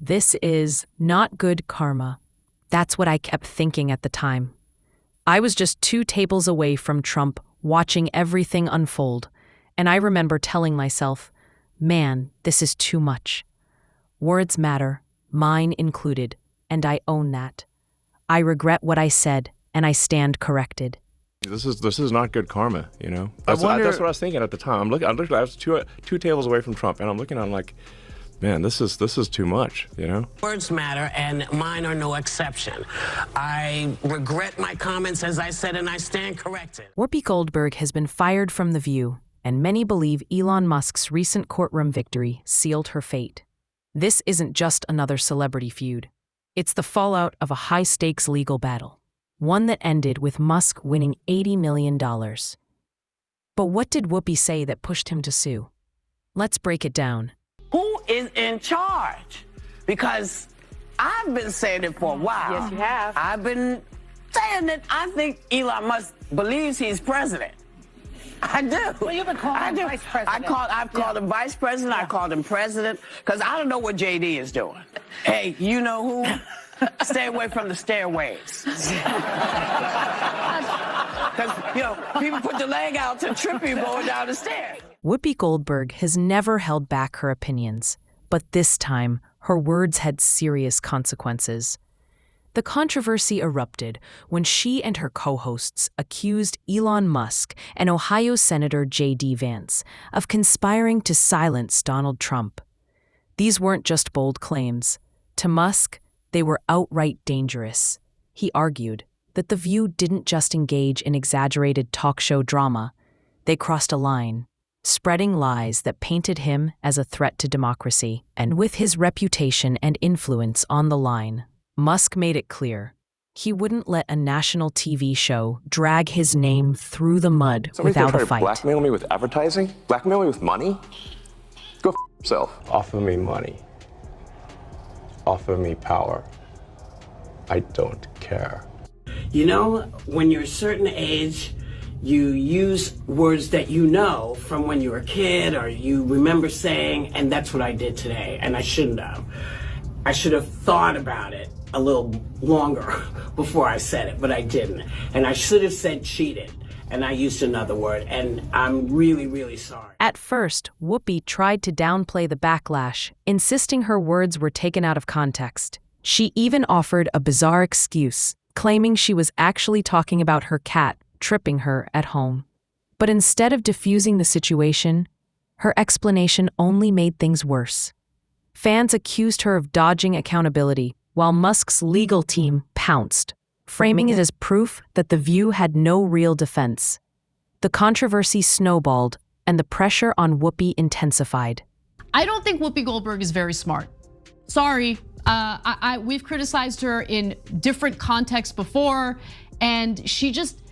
This is not good karma. That's what I kept thinking at the time. I was just 2 tables away from Trump, watching everything unfold, and I remember telling myself, man, this is too much. Words matter, mine included, and I own that. I regret what I said, and I stand corrected. This is not good karma, you know? That's what I was thinking at the time. I was two tables away from Trump, and I'm looking, I'm like, man, this is too much, you know? Words matter, and mine are no exception. I regret my comments, as I said, and I stand corrected. Whoopi Goldberg has been fired from The View, and many believe Elon Musk's recent courtroom victory sealed her fate. This isn't just another celebrity feud. It's the fallout of a high-stakes legal battle, one that ended with Musk winning $80 million. But what did Whoopi say that pushed him to sue? Let's break it down. Who is in charge? Because I've been saying it for a while. Yes, you have. I've been saying that I think Elon Musk believes he's president. I do. Well, you've been calling him vice president. I've called him vice president. I called him president because I don't know what JD is doing. Hey, you know who? Stay away from the stairways. Because, you know, people put the leg out to trip you going down the stairs. Whoopi Goldberg has never held back her opinions, but this time, her words had serious consequences. The controversy erupted when she and her co-hosts accused Elon Musk and Ohio Senator J.D. Vance of conspiring to silence Donald Trump. These weren't just bold claims. To Musk, they were outright dangerous. He argued that The View didn't just engage in exaggerated talk show drama. They crossed a line, spreading lies that painted him as a threat to democracy. And with his reputation and influence on the line, Musk made it clear he wouldn't let a national TV show drag his name through the mud without a fight. Blackmail me with advertising? Blackmail me with money? Go yourself. Offer me money. Offer me power. I don't care. You know, when you're a certain age, you use words that you know from when you were a kid or you remember saying, and that's what I did today, and I shouldn't have. I should have thought about it a little longer before I said it, but I didn't. And I should have said cheated, and I used another word, and I'm really, really sorry. At first, Whoopi tried to downplay the backlash, insisting her words were taken out of context. She even offered a bizarre excuse, claiming she was actually talking about her cat tripping her at home. But instead of diffusing the situation, her explanation only made things worse. Fans accused her of dodging accountability, while Musk's legal team pounced, framing it as proof that The View had no real defense. The controversy snowballed, and the pressure on Whoopi intensified. I don't think Whoopi Goldberg is very smart. Sorry, we've criticized her in different contexts before, and she just,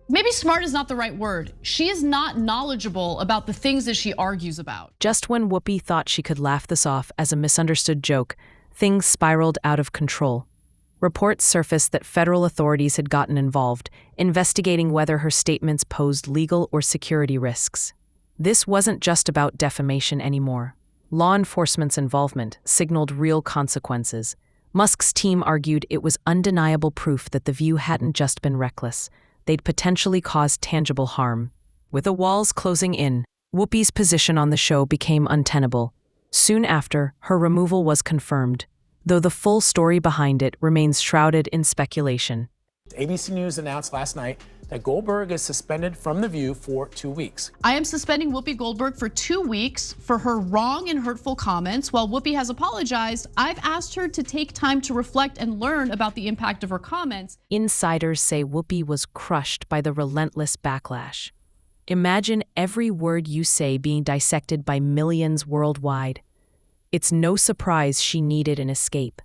maybe smart is not the right word. She is not knowledgeable about the things that she argues about. Just when Whoopi thought she could laugh this off as a misunderstood joke, things spiraled out of control. Reports surfaced that federal authorities had gotten involved, investigating whether her statements posed legal or security risks. This wasn't just about defamation anymore. Law enforcement's involvement signaled real consequences. Musk's team argued it was undeniable proof that The View hadn't just been reckless. They'd potentially caused tangible harm. With the walls closing in, Whoopi's position on the show became untenable. Soon after, her removal was confirmed, though the full story behind it remains shrouded in speculation. ABC News announced last night that Goldberg is suspended from The View for 2 weeks. I am suspending Whoopi Goldberg for 2 weeks for her wrong and hurtful comments. While Whoopi has apologized, I've asked her to take time to reflect and learn about the impact of her comments. Insiders say Whoopi was crushed by the relentless backlash. Imagine every word you say being dissected by millions worldwide. It's no surprise she needed an escape.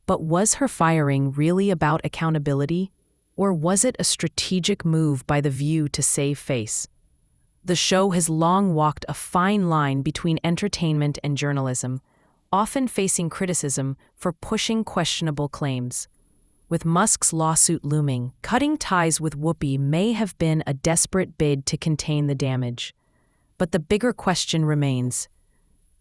But was her firing really about accountability? Or was it a strategic move by The View to save face? The show has long walked a fine line between entertainment and journalism, often facing criticism for pushing questionable claims. With Musk's lawsuit looming, cutting ties with Whoopi may have been a desperate bid to contain the damage. But the bigger question remains: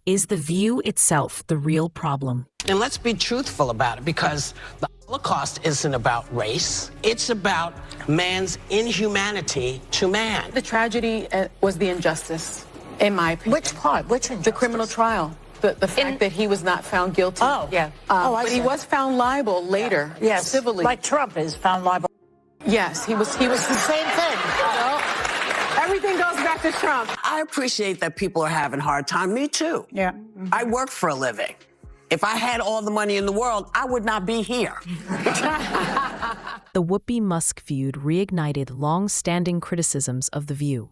Is the View itself the real problem? And let's be truthful about it, because the Holocaust isn't about race. It's about man's inhumanity to man. The tragedy was the injustice, in my opinion. Which part? Which injustice? The criminal trial. The fact that he was not found guilty. Oh. Yeah. I but see. he was found liable later, Yes. civilly. Like Trump is found liable. Yes, he was. It's the same thing. Everything goes back to Trump. I appreciate that people are having a hard time. Me too. Yeah. I work for a living. If I had all the money in the world, I would not be here. The Whoopi-Musk feud reignited long-standing criticisms of The View.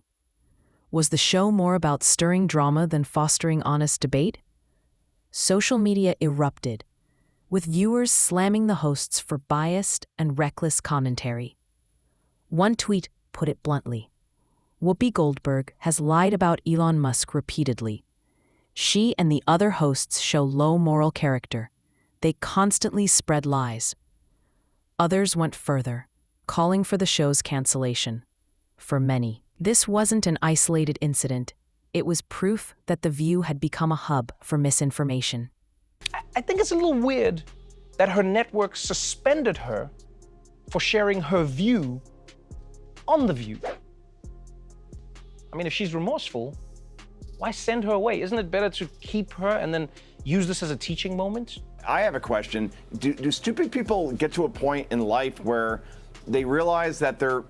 Was the show more about stirring drama than fostering honest debate? Social media erupted, with viewers slamming the hosts for biased and reckless commentary. One tweet put it bluntly: Whoopi Goldberg has lied about Elon Musk repeatedly. She and the other hosts show low moral character. They constantly spread lies. Others went further, calling for the show's cancellation. For many, this wasn't an isolated incident. It was proof that The View had become a hub for misinformation. I think it's a little weird that her network suspended her for sharing her view on The View. I mean, if she's remorseful, why send her away? Isn't it better to keep her and then use this as a teaching moment? I have a question. Do stupid people get to a point in life where they realize that they're,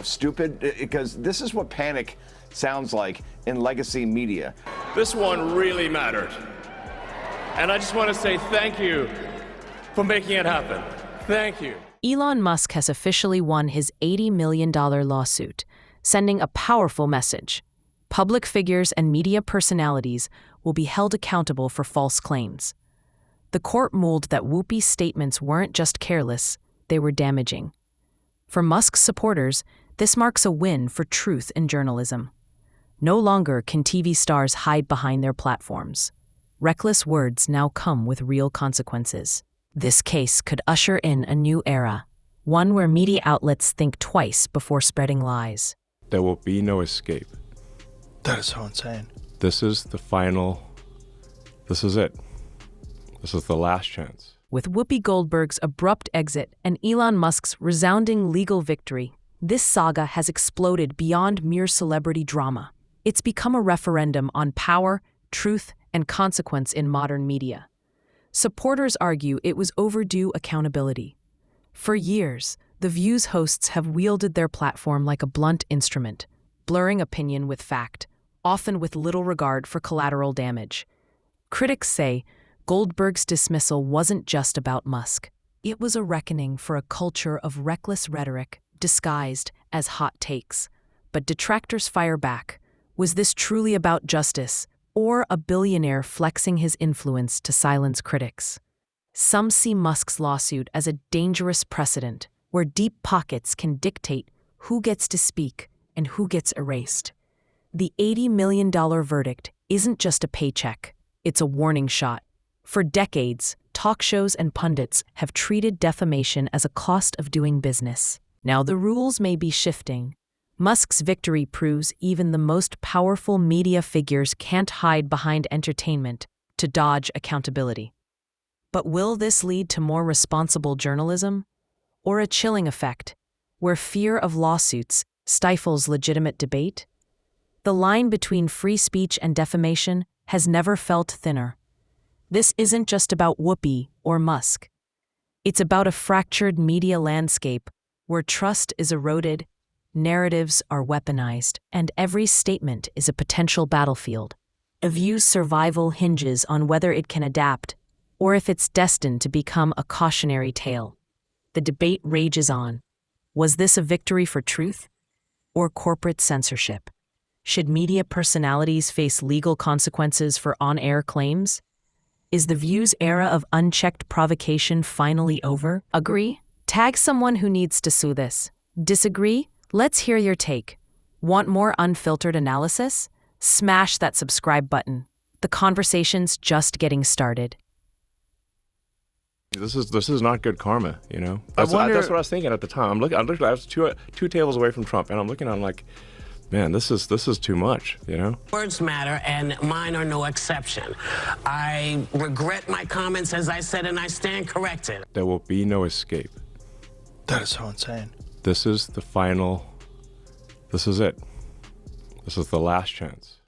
stupid? Because this is what panic sounds like in legacy media. This one really mattered. And I just want to say thank you for making it happen. Thank you. Elon Musk has officially won his $80 million lawsuit, sending a powerful message. Public figures and media personalities will be held accountable for false claims. The court ruled that Whoopi's statements weren't just careless, they were damaging. For Musk's supporters, this marks a win for truth in journalism. No longer can TV stars hide behind their platforms. Reckless words now come with real consequences. This case could usher in a new era, one where media outlets think twice before spreading lies. There will be no escape. That is so insane. This is the final. This is it. This is the last chance. With Whoopi Goldberg's abrupt exit and Elon Musk's resounding legal victory, this saga has exploded beyond mere celebrity drama. It's become a referendum on power, truth, and consequence in modern media. Supporters argue it was overdue accountability. For years, The View's hosts have wielded their platform like a blunt instrument, blurring opinion with fact, often with little regard for collateral damage. Critics say Goldberg's dismissal wasn't just about Musk. It was a reckoning for a culture of reckless rhetoric disguised as hot takes. But detractors fire back. Was this truly about justice, or a billionaire flexing his influence to silence critics? Some see Musk's lawsuit as a dangerous precedent, where deep pockets can dictate who gets to speak and who gets erased. The $80 million verdict isn't just a paycheck, it's a warning shot. For decades, talk shows and pundits have treated defamation as a cost of doing business. Now the rules may be shifting. Musk's victory proves even the most powerful media figures can't hide behind entertainment to dodge accountability. But will this lead to more responsible journalism? Or a chilling effect, where fear of lawsuits stifles legitimate debate? The line between free speech and defamation has never felt thinner. This isn't just about Whoopi or Musk. It's about a fractured media landscape where trust is eroded, narratives are weaponized, and every statement is a potential battlefield. A View's survival hinges on whether it can adapt, or if it's destined to become a cautionary tale. The debate rages on. Was this a victory for truth, or corporate censorship? Should media personalities face legal consequences for on-air claims? Is The View's era of unchecked provocation finally over? Agree? Tag someone who needs to sue this. Disagree? Let's hear your take. Want more unfiltered analysis? Smash that subscribe button. The conversation's just getting started. This is not good karma, That's what I was thinking at the time. I was two tables away from Trump, and I'm looking on like, man, this is too much, you know? Words matter, and mine are no exception. I regret my comments, as I said, and I stand corrected. There will be no escape. That is so insane. This is the final, this is it. This is the last chance.